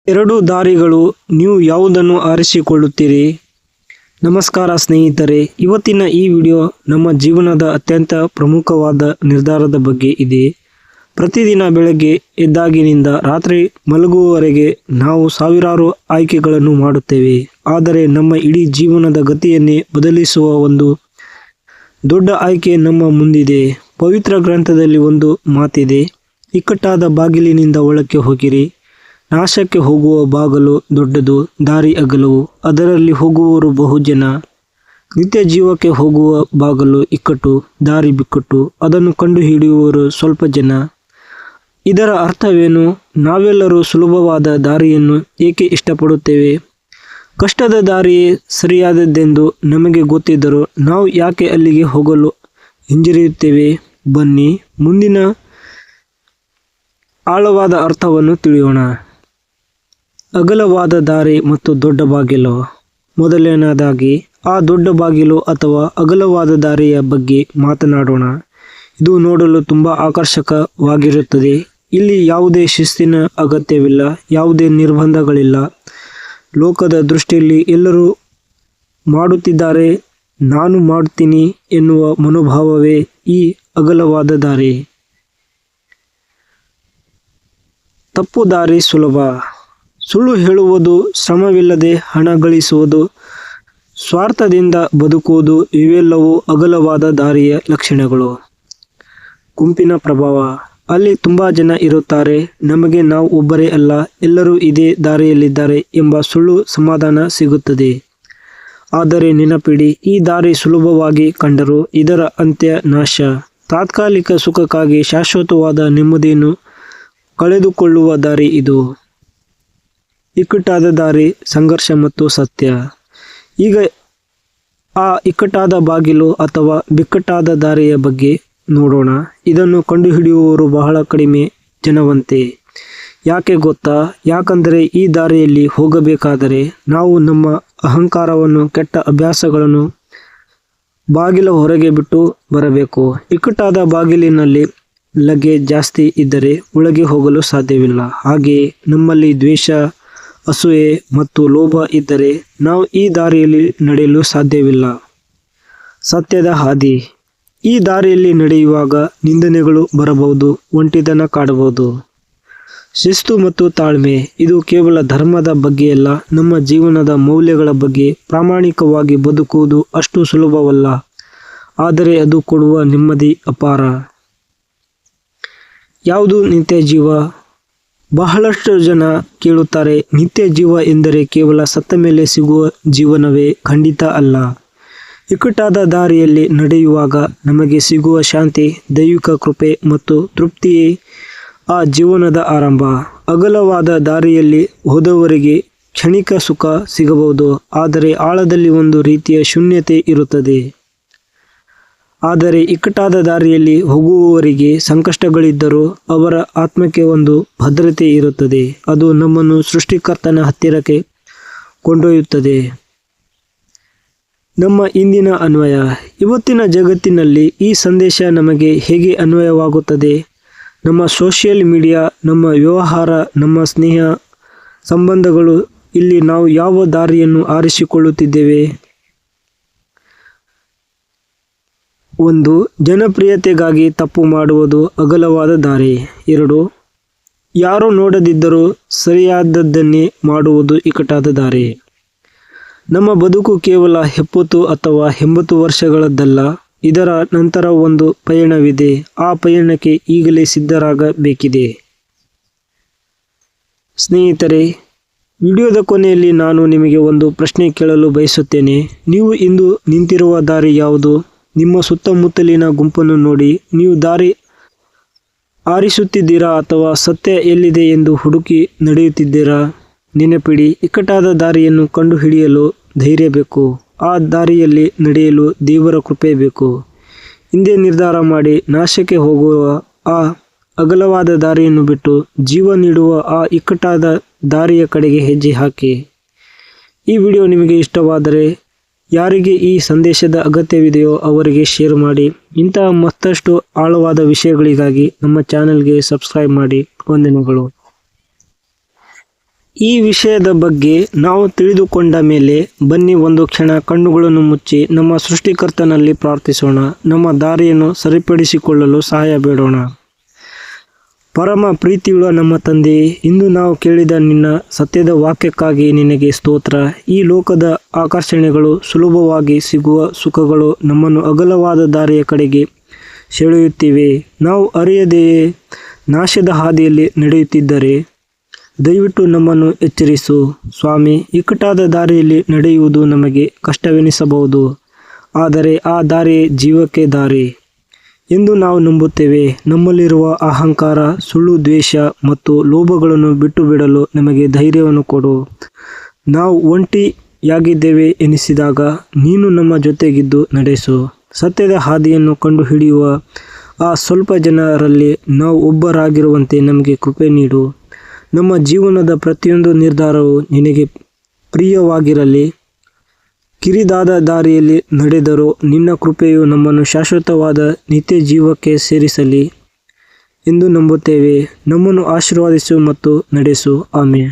ಎರಡು ದಾರಿಗಳು, ನೀವು ಯಾವುದನ್ನು ಆರಿಸಿಕೊಳ್ಳುತ್ತೀರಿ? ನಮಸ್ಕಾರ ಸ್ನೇಹಿತರೆ, ಇವತ್ತಿನ ಈ ವಿಡಿಯೋ ನಮ್ಮ ಜೀವನದ ಅತ್ಯಂತ ಪ್ರಮುಖವಾದ ನಿರ್ಧಾರದ ಬಗ್ಗೆ ಇದೆ. ಪ್ರತಿದಿನ ಬೆಳಗ್ಗೆ ಎದ್ದಾಗಿನಿಂದ ರಾತ್ರಿ ಮಲಗುವವರೆಗೆ ನಾವು ಸಾವಿರಾರು ಆಯ್ಕೆಗಳನ್ನು ಮಾಡುತ್ತೇವೆ. ಆದರೆ ನಮ್ಮ ಇಡೀ ಜೀವನದ ಗತಿಯನ್ನೇ ಬದಲಿಸುವ ಒಂದು ದೊಡ್ಡ ಆಯ್ಕೆ ನಮ್ಮ ಮುಂದಿದೆ. ಪವಿತ್ರ ಗ್ರಂಥದಲ್ಲಿ ಒಂದು ಮಾತಿದೆ, ಇಕ್ಕಟ್ಟಾದ ಬಾಗಿಲಿನಿಂದ ಒಳಕ್ಕೆ ಹೋಗಿರಿ. ನಾಶಕ್ಕೆ ಹೋಗುವ ಬಾಗಿಲು ದೊಡ್ಡದು, ದಾರಿ ಅಗಲವು, ಅದರಲ್ಲಿ ಹೋಗುವವರು ಬಹುಜನ. ನಿತ್ಯ ಜೀವಕ್ಕೆ ಹೋಗುವ ಬಾಗಿಲು ಇಕ್ಕಟ್ಟು, ದಾರಿ ಬಿಕ್ಕಟ್ಟು, ಅದನ್ನು ಕಂಡುಹಿಡಿಯುವವರು ಸ್ವಲ್ಪ ಜನ. ಇದರ ಅರ್ಥವೇನು? ನಾವೆಲ್ಲರೂ ಸುಲಭವಾದ ದಾರಿಯನ್ನು ಏಕೆ ಇಷ್ಟಪಡುತ್ತೇವೆ? ಕಷ್ಟದ ದಾರಿಯೇ ಸರಿಯಾದದ್ದೆಂದು ನಮಗೆ ಗೊತ್ತಿದ್ದರೂ ನಾವು ಯಾಕೆ ಅಲ್ಲಿಗೆ ಹೋಗಲು ಹಿಂಜರಿಯುತ್ತೇವೆ? ಬನ್ನಿ, ಮುಂದಿನ ಆಳವಾದ ಅರ್ಥವನ್ನು ತಿಳಿಯೋಣ. ಅಗಲವಾದ ದಾರಿ ಮತ್ತು ದೊಡ್ಡ ಬಾಗಿಲು. ಮೊದಲನೆಯದಾಗಿ ಆ ದೊಡ್ಡ ಬಾಗಿಲು ಅಥವಾ ಅಗಲವಾದ ದಾರಿಯ ಬಗ್ಗೆ ಮಾತನಾಡೋಣ. ಇದು ನೋಡಲು ತುಂಬ ಆಕರ್ಷಕವಾಗಿರುತ್ತದೆ. ಇಲ್ಲಿ ಯಾವುದೇ ಶಿಸ್ತಿನ ಅಗತ್ಯವಿಲ್ಲ, ಯಾವುದೇ ನಿರ್ಬಂಧಗಳಿಲ್ಲ. ಲೋಕದ ದೃಷ್ಟಿಯಲ್ಲಿ ಎಲ್ಲರೂ ಮಾಡುತ್ತಿದ್ದಾರೆ, ನಾನು ಮಾಡುತ್ತೀನಿ ಎನ್ನುವ ಮನೋಭಾವವೇ ಈ ಅಗಲವಾದ ದಾರಿ. ತಪ್ಪು ದಾರಿ ಸುಲಭ. ಸುಳ್ಳು ಹೇಳುವುದು, ಶ್ರಮವಿಲ್ಲದೆ ಹಣ ಗಳಿಸುವುದು, ಸ್ವಾರ್ಥದಿಂದ ಬದುಕುವುದು ಇವೆಲ್ಲವೂ ಅಗಲವಾದ ದಾರಿಯ ಲಕ್ಷಣಗಳು. ಗುಂಪಿನ ಪ್ರಭಾವ. ಅಲ್ಲಿ ತುಂಬ ಜನ ಇರುತ್ತಾರೆ, ನಮಗೆ ನಾವು ಒಬ್ಬರೇ ಅಲ್ಲ, ಎಲ್ಲರೂ ಇದೇ ದಾರಿಯಲ್ಲಿದ್ದಾರೆ ಎಂಬ ಸುಳ್ಳು ಸಮಾಧಾನ ಸಿಗುತ್ತದೆ. ಆದರೆ ನೆನಪಿಡಿ, ಈ ದಾರಿ ಸುಲಭವಾಗಿ ಕಂಡರೂ ಇದರ ಅಂತ್ಯ ನಾಶ. ತಾತ್ಕಾಲಿಕ ಸುಖಕ್ಕಾಗಿ ಶಾಶ್ವತವಾದ ನೆಮ್ಮದಿಯನ್ನು ಕಳೆದುಕೊಳ್ಳುವ ದಾರಿ ಇದು. ಇಕ್ಕಟ್ಟಾದ ದಾರಿ, ಸಂಘರ್ಷ ಮತ್ತು ಸತ್ಯ. ಈಗ ಆ ಇಕ್ಕಟ್ಟಾದ ಬಾಗಿಲು ಅಥವಾ ಬಿಕ್ಕಟ್ಟಾದ ದಾರಿಯ ಬಗ್ಗೆ ನೋಡೋಣ. ಇದನ್ನು ಕಂಡುಹಿಡಿಯುವವರು ಬಹಳ ಕಡಿಮೆ ಜನವಂತೆ. ಯಾಕೆ ಗೊತ್ತಾ? ಯಾಕಂದರೆ ಈ ದಾರಿಯಲ್ಲಿ ಹೋಗಬೇಕಾದರೆ ನಾವು ನಮ್ಮ ಅಹಂಕಾರವನ್ನು, ಕೆಟ್ಟ ಅಭ್ಯಾಸಗಳನ್ನು ಬಾಗಿಲ ಹೊರಗೆ ಬಿಟ್ಟು ಬರಬೇಕು. ಇಕ್ಕಟ್ಟಾದ ಬಾಗಿಲಿನಲ್ಲಿ ಲಗೇಜ್ ಜಾಸ್ತಿ ಇದ್ದರೆ ಒಳಗೆ ಹೋಗಲು ಸಾಧ್ಯವಿಲ್ಲ. ಹಾಗೆಯೇ ನಮ್ಮಲ್ಲಿ ದ್ವೇಷ, ಅಸೂಯೆ ಮತ್ತು ಲೋಭ ಇದ್ದರೆ ನಾವು ಈ ದಾರಿಯಲ್ಲಿ ನಡೆಯಲು ಸಾಧ್ಯವಿಲ್ಲ. ಸತ್ಯದ ಹಾದಿ. ಈ ದಾರಿಯಲ್ಲಿ ನಡೆಯುವಾಗ ನಿಂದನೆಗಳು ಬರಬಹುದು, ಒಂಟಿತನ ಕಾಡಬಹುದು. ಶಿಸ್ತು ಮತ್ತು ತಾಳ್ಮೆ. ಇದು ಕೇವಲ ಧರ್ಮದ ಬಗ್ಗೆಯಲ್ಲ, ನಮ್ಮ ಜೀವನದ ಮೌಲ್ಯಗಳ ಬಗ್ಗೆ. ಪ್ರಾಮಾಣಿಕವಾಗಿ ಬದುಕುವುದು ಅಷ್ಟು ಸುಲಭವಲ್ಲ, ಆದರೆ ಅದು ಕೊಡುವ ನೆಮ್ಮದಿ ಅಪಾರ. ಯಾವುದು ನಿತ್ಯ ಜೀವ? ಬಹಳಷ್ಟು ಜನ ಕೇಳುತ್ತಾರೆ, ನಿತ್ಯ ಜೀವ ಎಂದರೆ ಕೇವಲ ಸತ್ತ ಮೇಲೆ ಸಿಗುವ ಜೀವನವೇ? ಖಂಡಿತ ಅಲ್ಲ. ಇಕ್ಕಟ್ಟಾದ ದಾರಿಯಲ್ಲಿ ನಡೆಯುವಾಗ ನಮಗೆ ಸಿಗುವ ಶಾಂತಿ, ದೈವಿಕ ಕೃಪೆ ಮತ್ತು ತೃಪ್ತಿಯೇ ಆ ಜೀವನದ ಆರಂಭ. ಅಗಲವಾದ ದಾರಿಯಲ್ಲಿ ಹೋದವರಿಗೆ ಕ್ಷಣಿಕ ಸುಖ ಸಿಗಬಹುದು, ಆದರೆ ಆಳದಲ್ಲಿ ಒಂದು ರೀತಿಯ ಶೂನ್ಯತೆ ಇರುತ್ತದೆ. ಆದರೆ ಇಕ್ಕಟ್ಟಾದ ದಾರಿಯಲ್ಲಿ ಹೋಗುವವರಿಗೆ ಸಂಕಷ್ಟಗಳಿದ್ದರೂ ಅವರ ಆತ್ಮಕ್ಕೆ ಒಂದು ಭದ್ರತೆ ಇರುತ್ತದೆ. ಅದು ನಮ್ಮನ್ನು ಸೃಷ್ಟಿಕರ್ತನ ಹತ್ತಿರಕ್ಕೆ ಕೊಂಡೊಯ್ಯುತ್ತದೆ. ನಮ್ಮ ಇಂದಿನ ಅನ್ವಯ. ಇವತ್ತಿನ ಜಗತ್ತಿನಲ್ಲಿ ಈ ಸಂದೇಶ ನಮಗೆ ಹೇಗೆ ಅನ್ವಯವಾಗುತ್ತದೆ? ನಮ್ಮ ಸೋಷಿಯಲ್ ಮೀಡಿಯಾ, ನಮ್ಮ ವ್ಯವಹಾರ, ನಮ್ಮ ಸ್ನೇಹ ಸಂಬಂಧಗಳು, ಇಲ್ಲಿ ನಾವು ಯಾವ ದಾರಿಯನ್ನು ಆರಿಸಿಕೊಳ್ಳುತ್ತಿದ್ದೇವೆ? 1. ಜನಪ್ರಿಯತೆಗಾಗಿ ತಪ್ಪು ಮಾಡುವುದು, ಅಗಲವಾದ ದಾರಿ. 2. ಯಾರೂ ನೋಡದಿದ್ದರೂ ಸರಿಯಾದದ್ದನ್ನೇ ಮಾಡುವುದು, ಇಕ್ಕಟ್ಟಾದ ದಾರಿ. ನಮ್ಮ ಬದುಕು ಕೇವಲ 70 ಅಥವಾ 80 ವರ್ಷಗಳದ್ದಲ್ಲ, ಇದರ ನಂತರ ಒಂದು ಪಯಣವಿದೆ. ಆ ಪಯಣಕ್ಕೆ ಈಗಲೇ ಸಿದ್ಧರಾಗಬೇಕಿದೆ. ಸ್ನೇಹಿತರೆ, ವಿಡಿಯೋದ ಕೊನೆಯಲ್ಲಿ ನಾನು ನಿಮಗೆ ಒಂದು ಪ್ರಶ್ನೆ ಕೇಳಲು ಬಯಸುತ್ತೇನೆ. ನೀವು ಇಂದು ನಿಂತಿರುವ ದಾರಿ ಯಾವುದು? ನಿಮ್ಮ ಸುತ್ತಮುತ್ತಲಿನ ಗುಂಪನ್ನು ನೋಡಿ. ನೀವು ದಾರಿ ಆರಿಸುತ್ತಿದ್ದೀರಾ ಅಥವಾ ಸತ್ಯ ಎಲ್ಲಿದೆ ಎಂದು ಹುಡುಕಿ ನಡೆಯುತ್ತಿದ್ದೀರಾ? ನೆನಪಿಡಿ, ಇಕ್ಕಟ್ಟಾದ ದಾರಿಯನ್ನು ಕಂಡುಹಿಡಿಯಲು ಧೈರ್ಯ ಬೇಕು. ಆ ದಾರಿಯಲ್ಲಿ ನಡೆಯಲು ದೇವರ ಕೃಪೆ ಬೇಕು. ಹಿಂದೆ ನಿರ್ಧಾರ ಮಾಡಿ, ನಾಶಕ್ಕೆ ಹೋಗುವ ಆ ಅಗಲವಾದ ದಾರಿಯನ್ನು ಬಿಟ್ಟು ಜೀವ ನೀಡುವ ಆ ಇಕ್ಕಟ್ಟಾದ ದಾರಿಯ ಕಡೆಗೆ ಹೆಜ್ಜೆ ಹಾಕಿ. ಈ ವಿಡಿಯೋ ನಿಮಗೆ ಇಷ್ಟವಾದರೆ ಯಾರಿಗೆ ಈ ಸಂದೇಶದ ಅಗತ್ಯವಿದೆಯೋ ಅವರಿಗೆ ಶೇರ್ ಮಾಡಿ. ಇಂತಹ ಮತ್ತಷ್ಟು ಆಳವಾದ ವಿಷಯಗಳಿಗಾಗಿ ನಮ್ಮ ಚಾನೆಲ್ಗೆ ಸಬ್ಸ್ಕ್ರೈಬ್ ಮಾಡಿ. ವಂದನೆಗಳು. ಈ ವಿಷಯದ ಬಗ್ಗೆ ನಾವು ತಿಳಿದುಕೊಂಡ ಮೇಲೆ ಬನ್ನಿ ಒಂದು ಕ್ಷಣ ಕಣ್ಣುಗಳನ್ನು ಮುಚ್ಚಿ ನಮ್ಮ ಸೃಷ್ಟಿಕರ್ತನಲ್ಲಿ ಪ್ರಾರ್ಥಿಸೋಣ. ನಮ್ಮ ದಾರಿಯನ್ನು ಸರಿಪಡಿಸಿಕೊಳ್ಳಲು ಸಹಾಯ ಬೇಡೋಣ. ಪರಮ ಪ್ರೀತಿಯುಳ್ಳ ನಮ್ಮ ತಂದೆಯೇ, ಇಂದು ನಾವು ಕೇಳಿದ ನಿನ್ನ ಸತ್ಯದ ವಾಕ್ಯಕ್ಕಾಗಿ ನಿನಗೆ ಸ್ತೋತ್ರ. ಈ ಲೋಕದ ಆಕರ್ಷಣೆಗಳು, ಸುಲಭವಾಗಿ ಸಿಗುವ ಸುಖಗಳು ನಮ್ಮನ್ನು ಅಗಲವಾದ ದಾರಿಯ ಕಡೆಗೆ ಸೆಳೆಯುತ್ತಿವೆ. ನಾವು ಅರಿಯದೆಯೇ ನಾಶದ ಹಾದಿಯಲ್ಲಿ ನಡೆಯುತ್ತಿದ್ದರೆ ದಯವಿಟ್ಟು ನಮ್ಮನ್ನು ಎಚ್ಚರಿಸು ಸ್ವಾಮಿ. ಇಕ್ಕಟ್ಟಾದ ದಾರಿಯಲ್ಲಿ ನಡೆಯುವುದು ನಮಗೆ ಕಷ್ಟವೆನಿಸಬಹುದು, ಆದರೆ ಆ ದಾರಿ ಜೀವಕ್ಕೆ ದಾರಿ ಎಂದು ನಾವು ನಂಬುತ್ತೇವೆ. ನಮ್ಮಲ್ಲಿರುವ ಅಹಂಕಾರ, ಸುಳ್ಳು, ದ್ವೇಷ ಮತ್ತು ಲೋಭಗಳನ್ನು ಬಿಟ್ಟು ಬಿಡಲು ನಮಗೆ ಧೈರ್ಯವನ್ನು ಕೊಡು. ನಾವು ಒಂಟಿಯಾಗಿದ್ದೇವೆ ಎನಿಸಿದಾಗ ನೀನು ನಮ್ಮ ಜೊತೆಗಿದ್ದು ನಡೆಸು. ಸತ್ಯದ ಹಾದಿಯನ್ನು ಕಂಡುಹಿಡಿಯುವ ಆ ಸ್ವಲ್ಪ ಜನರಲ್ಲಿ ನಾವು ಒಬ್ಬರಾಗಿರುವಂತೆ ನಮಗೆ ಕೃಪೆ ನೀಡು. ನಮ್ಮ ಜೀವನದ ಪ್ರತಿಯೊಂದು ನಿರ್ಧಾರವು ನಿನಗೆ ಪ್ರಿಯವಾಗಿರಲಿ. ಕಿರಿದಾದ ದಾರಿಯಲ್ಲಿ ನಡೆದರೂ ನಿನ್ನ ಕೃಪೆಯು ನಮ್ಮನ್ನು ಶಾಶ್ವತವಾದ ನಿತ್ಯ ಜೀವಕ್ಕೆ ಸೇರಿಸಲಿ ಎಂದು ನಂಬುತ್ತೇವೆ. ನಮ್ಮನ್ನು ಆಶೀರ್ವದಿಸು ಮತ್ತು ನಡೆಸು. ಆಮೆನ್.